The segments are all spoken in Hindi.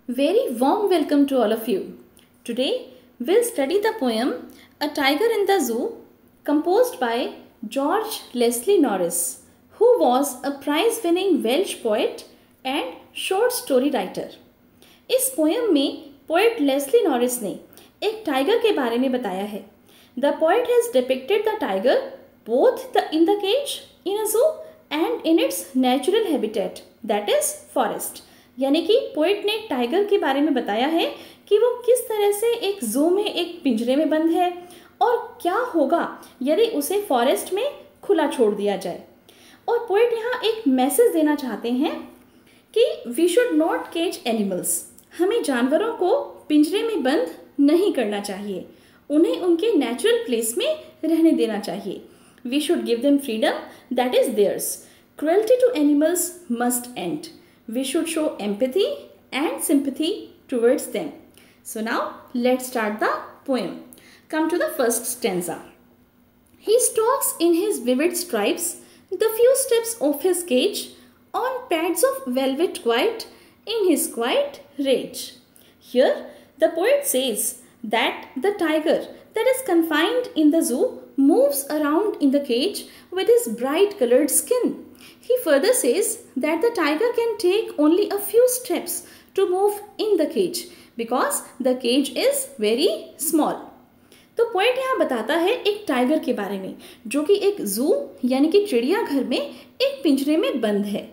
Very warm welcome to all of you. Today we'll study the poem A Tiger in the Zoo, composed by George Leslie Norris, who was a prize-winning Welsh poet and short story writer. इस पोएम में पोएट लेस्ली नॉरिस ने एक टाइगर के बारे में बताया है. The poet has depicted the tiger both in the cage in a zoo and in its natural habitat, that is forest. यानी कि पोएट ने टाइगर के बारे में बताया है कि वो किस तरह से एक जू में एक पिंजरे में बंद है और क्या होगा यदि उसे फॉरेस्ट में खुला छोड़ दिया जाए. और पोएट यहाँ एक मैसेज देना चाहते हैं कि we should not cage animals. हमें जानवरों को पिंजरे में बंद नहीं करना चाहिए, उन्हें उनके नेचुरल प्लेस में रहने देना चाहिए. We should give them freedom that is theirs. Cruelty to animals must end. We should show empathy and sympathy towards them. So now let's start the poem. Come to the first stanza. He stalks in his vivid stripes the few steps of his cage on pads of velvet quiet in his quiet rage. Here the poet says that the tiger that is confined in the zoo moves around in the cage with his bright colored skin. He further says that the tiger can take only a few steps to move in the cage because the cage is very small. तो पोएट यहाँ बताता है एक टाइगर के बारे में जो कि एक जू यानी कि चिड़ियाघर में एक पिंजरे में बंद है.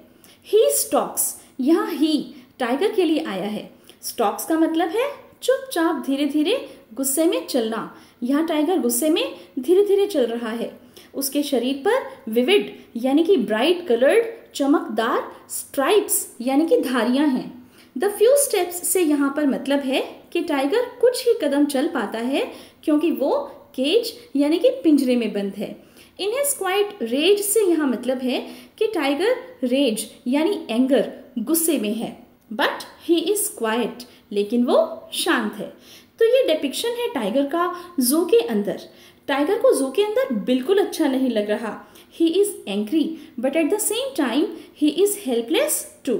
He stalks, यहाँ ही टाइगर के लिए आया है. Stalks का मतलब है चुपचाप धीरे धीरे गुस्से में चलना. यहाँ टाइगर गुस्से में धीरे धीरे चल रहा है. उसके शरीर पर विविड यानी कि ब्राइट कलर्ड चमकदार स्ट्राइप्स यानी कि धारियां हैं. द फ्यू स्टेप्स से यहाँ पर मतलब है कि टाइगर कुछ ही कदम चल पाता है क्योंकि वो केज यानी कि पिंजरे में बंद है. इन हिज क्वाइट रेज से यहाँ मतलब है कि टाइगर रेज यानी एंगर गुस्से में है. बट ही इज क्वाइट, लेकिन वो शांत है. तो ये डिपिक्शन है टाइगर का जू के अंदर. टाइगर को जू के अंदर बिल्कुल अच्छा नहीं लग रहा. He is angry but at the same time he is helpless too.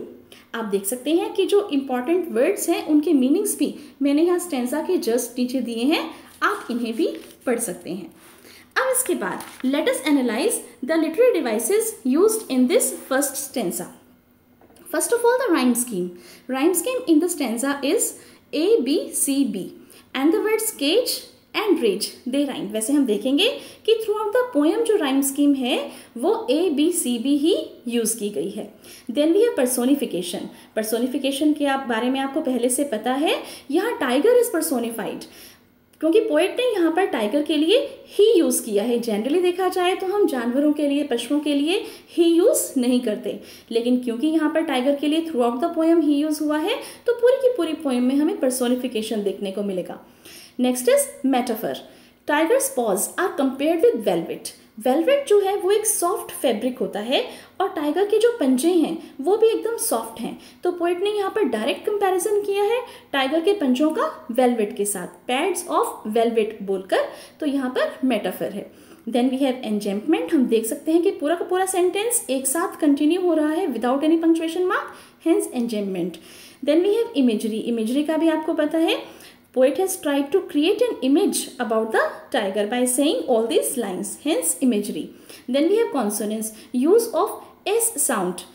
आप देख सकते हैं कि जो इंपॉर्टेंट वर्ड्स हैं उनके मीनिंग्स भी मैंने यहाँ स्टेंजा के जस्ट नीचे दिए हैं, आप इन्हें भी पढ़ सकते हैं. अब इसके बाद let us analyse the literary devices used in this first stanza. First of all the rhyme scheme. Rhyme scheme in the stanza is ABCB and the words cage and rage they rhyme. वैसे हम देखेंगे कि थ्रू आउट द पोएम जो राइम स्कीम है वो ABCB ही यूज की गई है. Then we have personification. Personification के बारे में आपको पहले से पता है. यहाँ टाइगर इज पर्सोनिफाइड क्योंकि पोएट ने यहाँ पर टाइगर के लिए ही यूज किया है. जनरली देखा जाए तो हम जानवरों के लिए, पशुओं के लिए ही यूज नहीं करते, लेकिन क्योंकि यहाँ पर टाइगर के लिए through out the poem he use हुआ है तो पूरी की पूरी पोएम में हमें पर्सोनिफिकेशन देखने को मिलेगा. Next is metaphor. Tiger's paws are compared with velvet. Velvet जो है वो एक सॉफ्ट फैब्रिक होता है और टाइगर के जो पंजे हैं वो भी एकदम सॉफ्ट हैं. तो पोएट ने यहाँ पर डायरेक्ट कंपैरिजन किया है टाइगर के पंजों का वेलवेट के साथ, पैड्स ऑफ वेलवेट बोलकर. तो यहाँ पर मेटाफर है. Then we have enjambment. हम देख सकते हैं कि पूरा का पूरा सेंटेंस एक साथ कंटिन्यू हो रहा है without any punctuation mark, hence enjambment. Then we have imagery. Imagery का भी आपको पता है. Poet has tried to create an image about the tiger by saying all these lines, hence imagery. Then we have consonants. Use of S sound.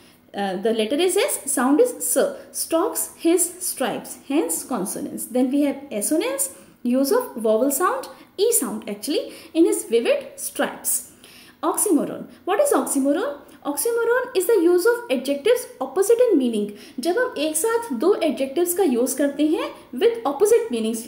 The letter is S, sound is S. Stalks his stripes, hence consonants. Then we have assonance. Use of vowel sound, E sound actually, in his vivid stripes. Oxymoron. What is oxymoron? Oxymoron is the use of adjectives opposite in meaning. जब हम एक साथ दो एडजेक्टिव्स का यूज करते हैं विद ऑपोजिट मीनिंग्स.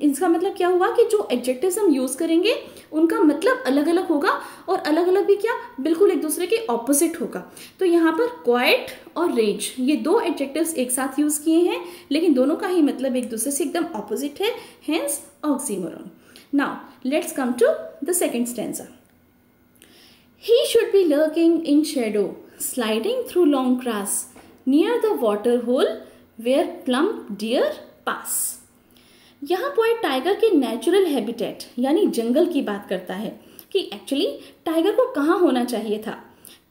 इसका मतलब क्या हुआ कि जो एडजेक्टिव्स हम यूज करेंगे उनका मतलब अलग अलग होगा और अलग अलग भी क्या, बिल्कुल एक दूसरे के ऑपोजिट होगा. तो यहाँ पर क्वाइट और रेज ये दो एडजेक्टिव्स एक साथ यूज किए हैं लेकिन दोनों का ही मतलब एक दूसरे से एकदम ऑपोजिट है, hence oxymoron. Now let's come to the second stanza. He should be lurking in shadow, sliding through long grass, near the water hole where plump deer pass. यहाँ पोएट टाइगर के नेचुरल हैबिटेट यानी जंगल की बात करता है कि एक्चुअली टाइगर को कहाँ होना चाहिए था.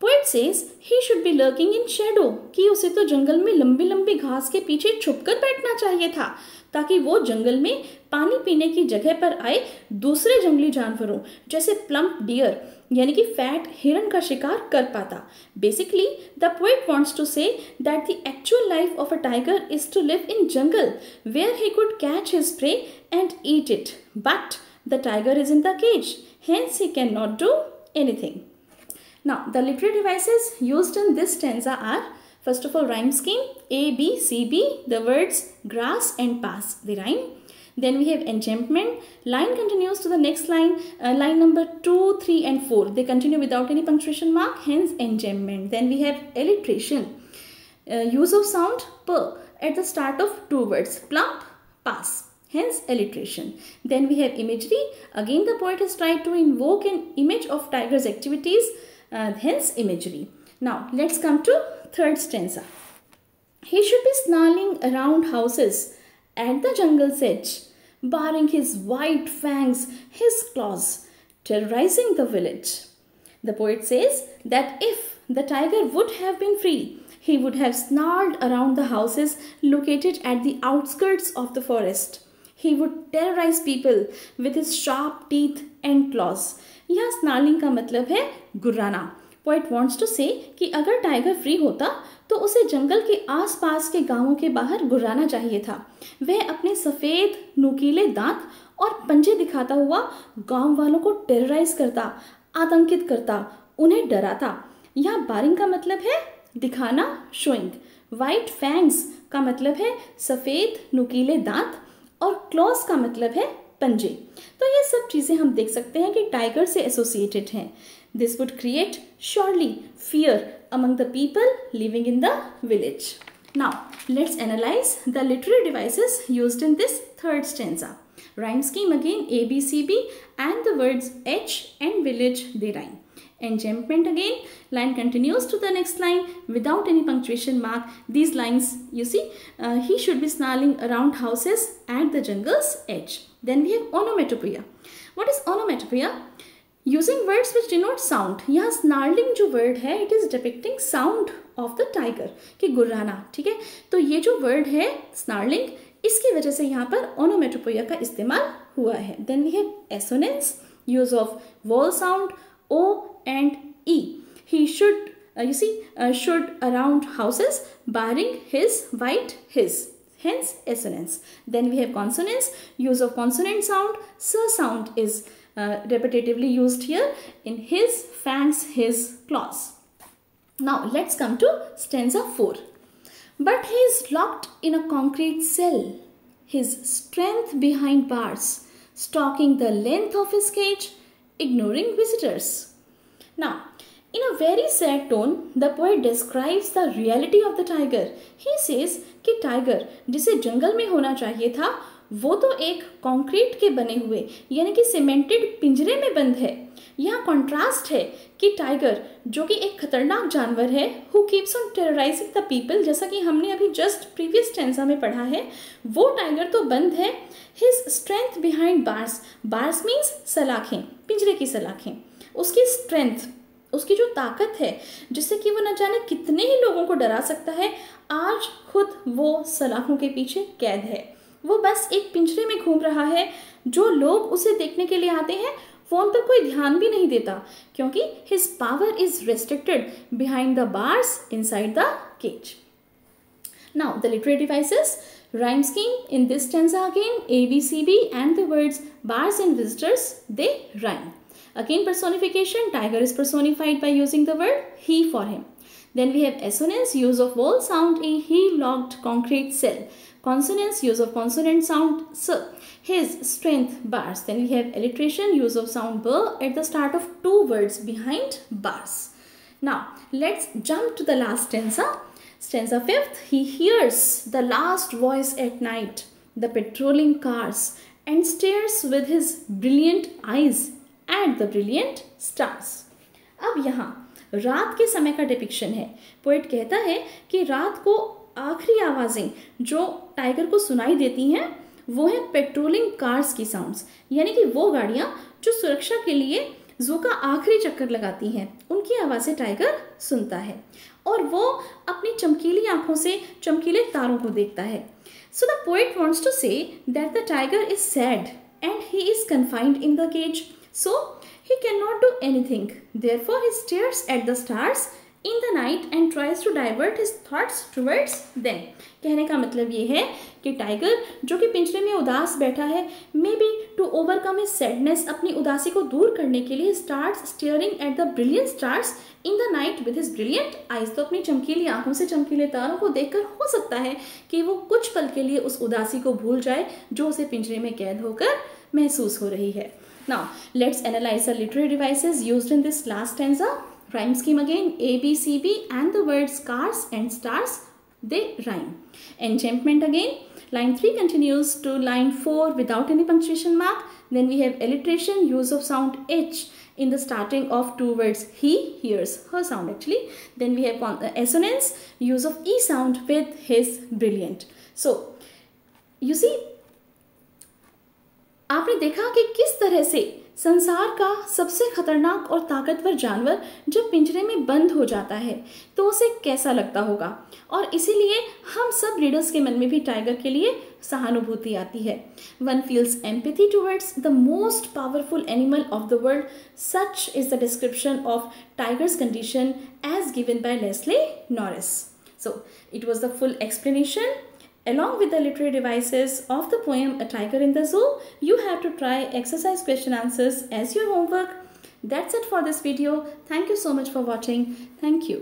Poet says he should be lurking in shadow, कि उसे तो जंगल में लंबी लंबी घास के पीछे छुपकर बैठना चाहिए था ताकि वो जंगल में पानी पीने की जगह पर आए दूसरे जंगली जानवरों जैसे प्लम्प डियर यानी कि फैट हिरन का शिकार कर पाता. Basically the poet wants to say that the actual life of a tiger is to live in jungle where he could catch his prey and eat it, but the tiger is in the cage, hence he cannot do anything. Now the literary devices used in this stanza are, first of all, rhyme scheme A, B, C, B. The words grass and pass, they rhyme. Then we have enjambment. Line continues to the next line, line number 2, 3 and 4. They continue without any punctuation mark, hence enjambment. Then we have alliteration. Use of sound per at the start of two words, plump, pass, hence alliteration. Then we have imagery. Again the poet has tried to invoke an image of tiger's activities, hence imagery. Now let's come to third stanza. He should be snarling around houses at the jungle's edge, baring his white fangs, his claws, terrorizing the village. The poet says that if the tiger would have been free, he would have snarled around the houses located at the outskirts of the forest. He would terrorize people with his sharp teeth and claws. यह snarling का मतलब है गुर्राना. Poet wants to say कि अगर टाइगर फ्री होता तो उसे जंगल के आसपास के गांवों के बाहर गुर्राना चाहिए था. वह अपने सफ़ेद नुकीले दांत और पंजे दिखाता हुआ गांव वालों को टेरराइज करता, आतंकित करता, उन्हें डराता. यहाँ बारिंग का मतलब है दिखाना, शोइंग. वाइट फैंग्स का मतलब है सफ़ेद नुकीले दांत और क्लॉज का मतलब है पंजे. तो ये सब चीज़ें हम देख सकते हैं कि टाइगर से एसोसिएटेड हैं. This would create surely fear among the people living in the village. Now let's analyse the literary devices used in this third stanza. Rhyme scheme again A, B, C, B, and the words H and village, they rhyme. Enjambment again, line continues to the next line without any punctuation mark. These lines, you see, he should be snarling around houses at the jungle's edge. Then we have onomatopoeia. What is onomatopoeia? Using words which denote sound. यहाँ snarling जो word है, it is depicting sound of the tiger, कि गुर्राना. ठीक है, तो ये जो word है snarling, इसकी वजह से यहाँ पर onomatopoeia का इस्तेमाल हुआ है. Then we have assonance, use of vowel sound O and E. He should, should around houses, barring his, white, his, hence assonance. Then we have consonance, use of consonant sound. S sound is repetitively used here in his, fangs, his, claws. Now let's come to stanza 4. But he is locked in a concrete cell, his strength behind bars, stalking the length of his cage, ignoring visitors. Now, in a very sad tone, the poet describes the reality of the tiger. He says कि टाइगर जिसे जंगल में होना चाहिए था वो तो एक कंक्रीट के बने हुए यानी कि सीमेंटेड पिंजरे में बंद है. यहाँ कॉन्ट्रास्ट है कि टाइगर जो कि एक खतरनाक जानवर है who keeps on terrorising the people, जैसा कि हमने अभी जस्ट प्रीवियस स्टेंजा में पढ़ा है, वो टाइगर तो बंद है. His strength behind bars, bars means सलाखें, पिंजरे की सलाखें. उसकी स्ट्रेंथ, उसकी जो ताकत है जिससे कि वो न जाने कितने ही लोगों को डरा सकता है, आज खुद वो सलाखों के पीछे कैद है. वो बस एक पिंजरे में घूम रहा है. जो लोग उसे देखने के लिए आते हैं वो उन पर कोई ध्यान भी नहीं देता क्योंकि his power is restricted behind the bars inside the cage. Now the literary devices. Rhyme scheme in this stanza again A, B, C, B, and the words bars and visitors, they rhyme. Again personification, tiger is personified by using the word he for him. Then we have assonance, use of vowel sound E, he locked concrete cell. Consonance, use of consonant sound S, his strength bars. Then we have alliteration, use of sound B at the start of two words behind bars. Now let's jump to the last stanza. Stanza 5th, he hears the last voice at night, the patrolling cars, and stares with his brilliant eyes at the brilliant stars. अब यहाँ रात के समय का डिपिक्शन है. पोएट कहता है कि रात को आखिरी आवाज़ें जो टाइगर को सुनाई देती हैं वो है पेट्रोलिंग कार्स की साउंड्स, यानी कि वो गाड़ियाँ जो सुरक्षा के लिए जू का आखिरी चक्कर लगाती हैं उनकी आवाज़ें टाइगर सुनता है और वो अपनी चमकीली आंखों से चमकीले तारों को देखता है. So the poet wants to say that the tiger is sad and he is confined in the cage. So he cannot do anything. Therefore he stares at the stars in the night and tries to divert his thoughts towards them. कहने का मतलब ये है कि टाइगर जो कि पिंजरे में उदास बैठा है, maybe to overcome his sadness, अपनी उदासी को दूर करने के लिए starts staring at the brilliant stars in the night with his brilliant eyes. तो अपनी चमकीली आंखों से चमकीले तारों को देखकर हो सकता है कि वो कुछ पल के लिए उस उदासी को भूल जाए जो उसे पिंजरे में कैद होकर महसूस हो रही है. Now let's analyze the literary devices used in this last stanza. Rhyme scheme again, A, B, C, B and the words cars and stars, they rhyme. Enchantment again, line 3 continues to line 4 without any punctuation mark. Then we have alliteration, use of sound H in the starting of two words, he, hears, her sound actually. Then we have assonance, use of E sound with his, brilliant. So you see, आपने देखा कि किस तरह से संसार का सबसे खतरनाक और ताकतवर जानवर जब पिंजरे में बंद हो जाता है तो उसे कैसा लगता होगा. और इसीलिए हम सब रीडर्स के मन में भी टाइगर के लिए सहानुभूति आती है. One feels empathy towards the most powerful animal of the world. Such is the description of tiger's condition as given by Leslie Norris. So it was the full explanation. Along with the literary devices of the poem A Tiger in the Zoo, you have to try exercise question answers as your homework. That's it for this video. Thank you so much for watching. Thank you.